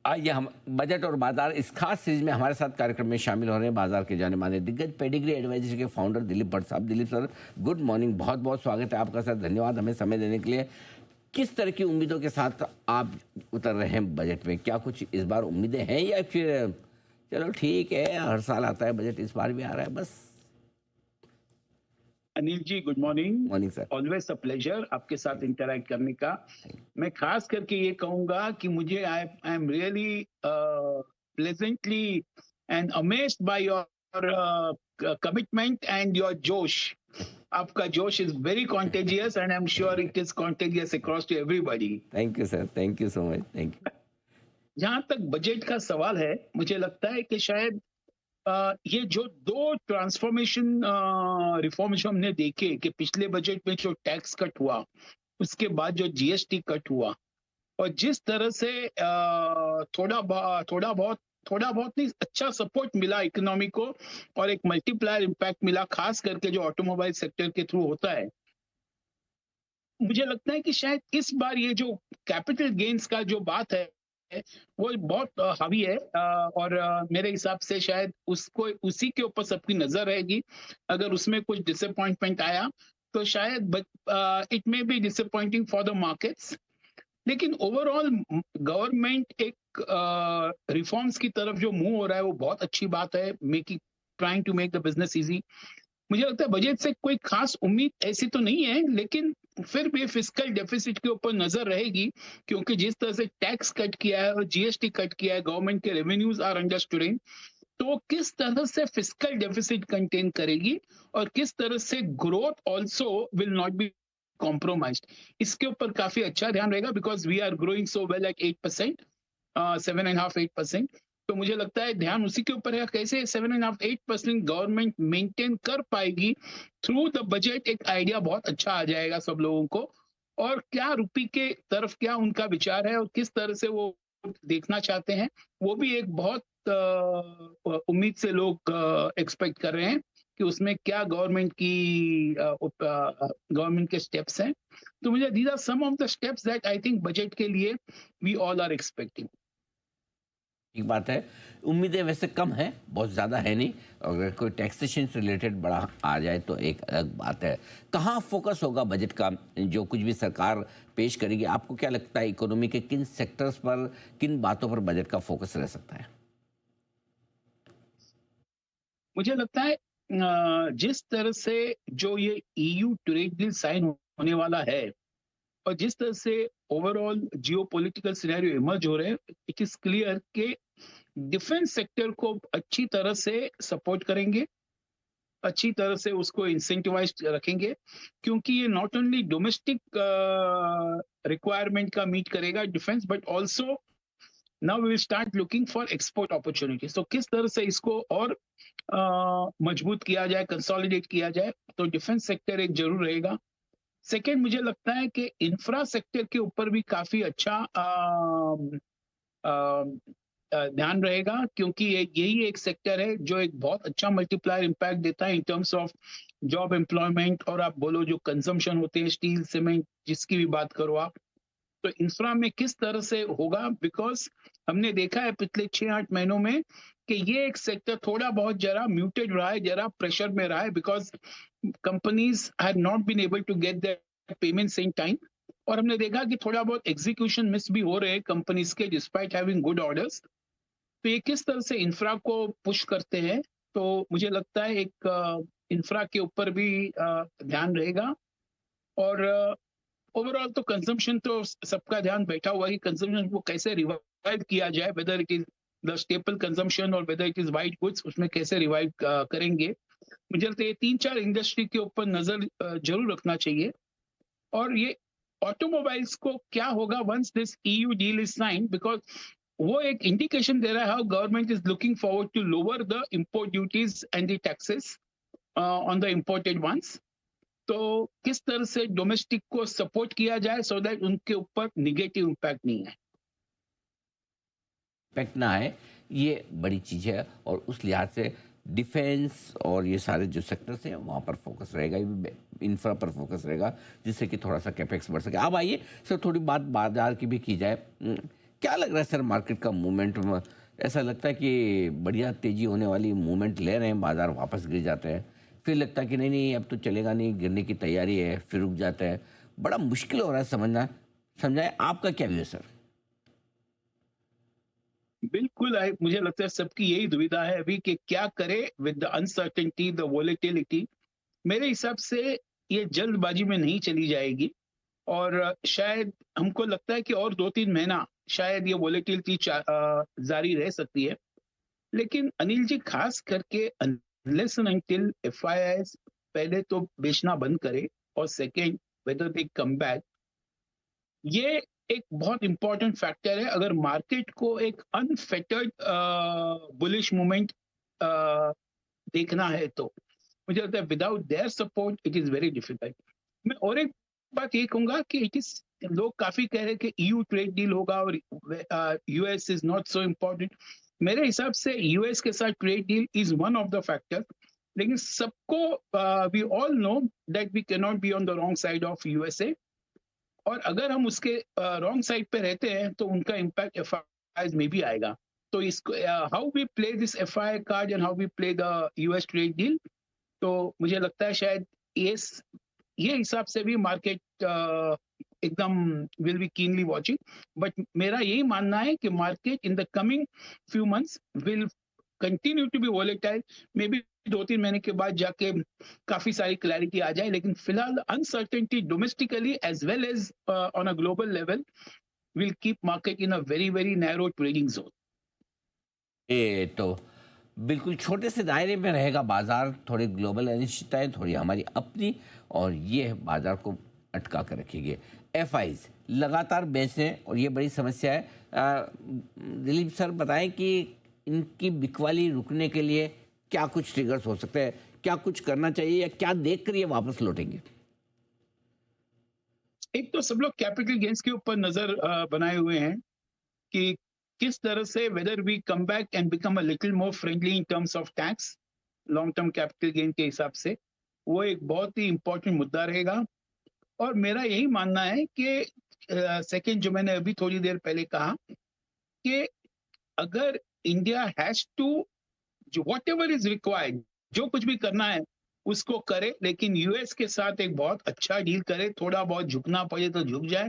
आइए हम बजट और बाजार इस खास सीरीज में हमारे साथ कार्यक्रम में शामिल हो रहे हैं बाजार के जाने माने दिग्गज पेडिग्री एडवाइजरी के फाउंडर दिलीप भट्ट साहब। दिलीप सर, गुड मॉर्निंग, बहुत बहुत स्वागत है आपका सर, धन्यवाद हमें समय देने के लिए। किस तरह की उम्मीदों के साथ आप उतर रहे हैं बजट में? क्या कुछ इस बार उम्मीदें हैं या फिर चलो ठीक है, हर साल आता है बजट, इस बार भी आ रहा है bus? Anil ji, good morning. Morning sir. Always a pleasure आपके साथ इंटरैक्ट करने का। मैं खास करके ये कहूंगा कि मुझे I am really pleasantly and amazed by your commitment and your जोश। आपका जोश is very contagious and I am sure it is contagious across to everybody. Thank you sir, thank you so much, thank you. जहां तक budget का सवाल है, मुझे लगता है कि शायद ये जो दो ट्रांसफॉर्मेशन रिफॉर्म्स हमने देखे कि पिछले बजट में जो टैक्स कट हुआ, उसके बाद जो जीएसटी कट हुआ, और जिस तरह से थोड़ा बहुत नहीं, अच्छा सपोर्ट मिला इकोनॉमी को और एक मल्टीप्लायर इम्पैक्ट मिला, खास करके जो ऑटोमोबाइल सेक्टर के थ्रू होता है। मुझे लगता है कि शायद इस बार ये जो कैपिटल गेन्स का जो बात है वो बहुत हावी है, और मेरे हिसाब से शायद उसको उसी के ऊपर सबकी नजर रहेगी। अगर उसमें कुछ डिसअपॉइंटमेंट आया तो शायद it may be disappointing for the markets, लेकिन ओवरऑल गवर्नमेंट एक रिफॉर्म्स की तरफ जो मूव हो रहा है वो बहुत अच्छी बात है, making trying to make the business easy. मुझे लगता है बजट से कोई खास उम्मीद ऐसी तो नहीं है, लेकिन फिर भी फिस्कल डेफिसिट के ऊपर नजर रहेगी, क्योंकि जिस तरह से टैक्स कट किया है और जीएसटी कट किया है, गवर्नमेंट के रेवेन्यूज आर अंडर स्टूडिंग, तो किस तरह से फिस्कल डेफिसिट कंटेन करेगी और किस तरह से growth also will not be compromised, इसके ऊपर काफी अच्छा ध्यान रहेगा, because we are growing so well at 8%, 7.5-8%। तो मुझे लगता है ध्यान उसी के ऊपर है, कैसे 7.5-8% गवर्नमेंट मेंटेन कर पाएगी थ्रू द बजट। एक आइडिया बहुत अच्छा आ जाएगा सब लोगों को, और क्या रुपये के तरफ क्या उनका विचार है और किस तरह से वो देखना चाहते हैं, वो भी एक बहुत उम्मीद से लोग एक्सपेक्ट कर रहे हैं कि उसमें क्या गवर्नमेंट के स्टेप्स हैं। तो मुझे these are some of the steps that I think budget के लिए वी ऑल आर एक्सपेक्टिंग। एक बात है, उम्मीदें वैसे कम है, बहुत ज़्यादा है नहीं। अगर कोई टैक्सेशन से रिलेटेड बड़ा आ जाए तो एक अलग बात है। कहाँ फोकस होगा बजट का? जो कुछ भी सरकार पेश करेगी, आपको क्या लगता है इकोनॉमी के किन सेक्टर्स पर, किन बातों पर बजट का फोकस रह सकता है? मुझे लगता है जिस तरह से जो ये ईयू ट्रेड डील साइन होने वाला है और जिस तरह से overall geo political scenario emerge हो रहे हैं, इट इज क्लियर कि डिफेंस सेक्टर को अच्छी तरह से सपोर्ट करेंगे, अच्छी तरह से उसको इंसेंटिवाइज रखेंगे, क्योंकि ये नॉट ओनली डोमेस्टिक रिक्वायरमेंट का मीट करेगा defence, but also now we will start looking for export opportunities. तो किस तरह से इसको और मजबूत किया जाए, कंसोलिडेट किया जाए, तो डिफेंस सेक्टर एक जरूर रहेगा। सेकेंड, मुझे लगता है कि इंफ्रा सेक्टर के ऊपर भी काफी अच्छा ध्यान रहेगा, क्योंकि यही एक सेक्टर है जो एक बहुत अच्छा मल्टीप्लायर इम्पैक्ट देता है इन टर्म्स ऑफ जॉब एम्प्लॉयमेंट, और आप बोलो जो कंजम्पशन होते हैं, स्टील, सीमेंट, जिसकी भी बात करो आप, तो इंफ्रा में किस तरह से होगा, बिकॉज हमने देखा है पिछले 6-8 महीनों में कि ये एक सेक्टर थोड़ा बहुत जरा म्यूटेड रहा है, जरा प्रेशर में रहा है, because companies have not been able to get their payments in time, और हमने देखा कि थोड़ा बहुत एग्जीक्यूशन मिस भी हो रहे हैं कंपनीज के डिस्पाइट हैविंग गुड ऑर्डर्स। तो ये किस तरह से इंफ्रा को पुश करते हैं, तो मुझे लगता है एक इंफ्रा के ऊपर भी ध्यान रहेगा। और ओवरऑल तो कंजम्पशन तो सबका ध्यान बैठा हुआ है, कंजम्पशन को कैसे रिवाइव किया जाए, whether it is the staple consumption और whether it is white goods, उसमें कैसे रिवाइव करेंगे। मुझे लगता है ये 3-4 इंडस्ट्री के ऊपर नजर जरूर रखना चाहिए। और ये ऑटोमोबाइल्स को क्या होगा once this EU deal is sign, because वो एक इंडिकेशन दे रहा है how government is looking forward to lower the import duties and the taxes on the imported ones. तो किस तरह से डोमेस्टिक को सपोर्ट किया जाए सो दैट उनके ऊपर निगेटिव इम्पैक्ट नहीं है, इम्पैक्ट ना आए, ये बड़ी चीज़ है। और उस लिहाज से डिफेंस और ये सारे जो सेक्टर्स हैं वहाँ पर फोकस रहेगा, इंफ्रा पर फोकस रहेगा, जिससे कि थोड़ा सा कैपेक्स बढ़ सके। अब आइए सर, थोड़ी बात बाजार की भी की जाए। क्या लग रहा है सर मार्केट का मूवमेंट में? ऐसा लगता है कि बढ़िया तेजी होने वाली मूवमेंट ले रहे हैं, बाजार वापस गिर जाते हैं, फिर लगता है कि नहीं नहीं अब तो चलेगा नहीं, गिरने की तैयारी है, फिर रुक जाते हैं। बड़ा मुश्किल हो रहा है समझना। समझाए आपका क्या व्यू है सर? बिल्कुल मुझे लगता है सबकी यही दुविधा है अभी कि क्या करे with the uncertainty, the volatility. मेरे हिसाब से ये जल्दबाजी में नहीं चली जाएगी, और शायद हमको लगता है कि और 2-3 महीना शायद ये वोलेटिलिटी जारी रह सकती है। लेकिन अनिल जी, खास करके अनलेस एंड अंटिल एफआईआईज पहले तो बेचना बंद करे, और second whether they come back, ये एक बहुत इंपॉर्टेंट फैक्टर है अगर मार्केट को एक अनफेटर्ड बुलिश मूवमेंट देखना है तो। मुझे लगता है without their support it is very difficult. मैं और एक बात ये कहूंगा कि इट इज, लोग काफी कह रहे हैं कि ईयू ट्रेड डील होगा और US is not so important. मेरे हिसाब से यूएस के साथ trade deal is one of the factor, लेकिन सबको we all know that we can not be on the wrong side of USA, और अगर हम उसके रॉन्ग साइड पे रहते हैं तो उनका इम्पैक्ट एफआई में भी आएगा। तो इसको how we play this FI card and how we play the US trade deal, तो मुझे लगता है शायद ये हिसाब से भी मार्केट एकदम will be keenly watching. But मेरा यही मानना है कि market in the coming few months will continue to be volatile. Maybe 2-3 महीने के बाद जाके काफी सारी क्लैरिटी आ जाए, लेकिन फिलहाल uncertainty domestically as well as on a global level will keep market in a very very narrow trading zone. ये तो बिल्कुल छोटे से दायरे में रहेगा बाजार, थोड़ी ग्लोबल अनिश्चितताएं, थोड़ी हमारी अपनी, और ये बाजार को अटका कर रखेगी। एफआईज लगातार बेचने, और ये बड़ी समस्या है। दिलीप सर बताएं कि इनकी बिकवाली रुकने के लिए क्या कुछ ट्रिगर्स हो सकते हैं, क्या कुछ करना चाहिए, या क्या देख कर ये वापस लौटेंगे? एक तो सब लोग कैपिटल गेन्स के ऊपर नजर बनाए हुए हैं कि किस तरह से whether we come back and become a little more friendly in terms of tax long term capital gain के हिसाब से। वो एक बहुत ही इंपॉर्टेंट मुद्दा रहेगा, और मेरा यही मानना है कि सेकंड, जो मैंने अभी थोड़ी देर पहले कहा, कि अगर इंडिया हैज टू, जो वॉट एवर इज रिक्वायर्ड, जो कुछ भी करना है उसको करे, लेकिन यूएस के साथ एक बहुत अच्छा डील करे, थोड़ा बहुत झुकना पड़े तो झुक जाए,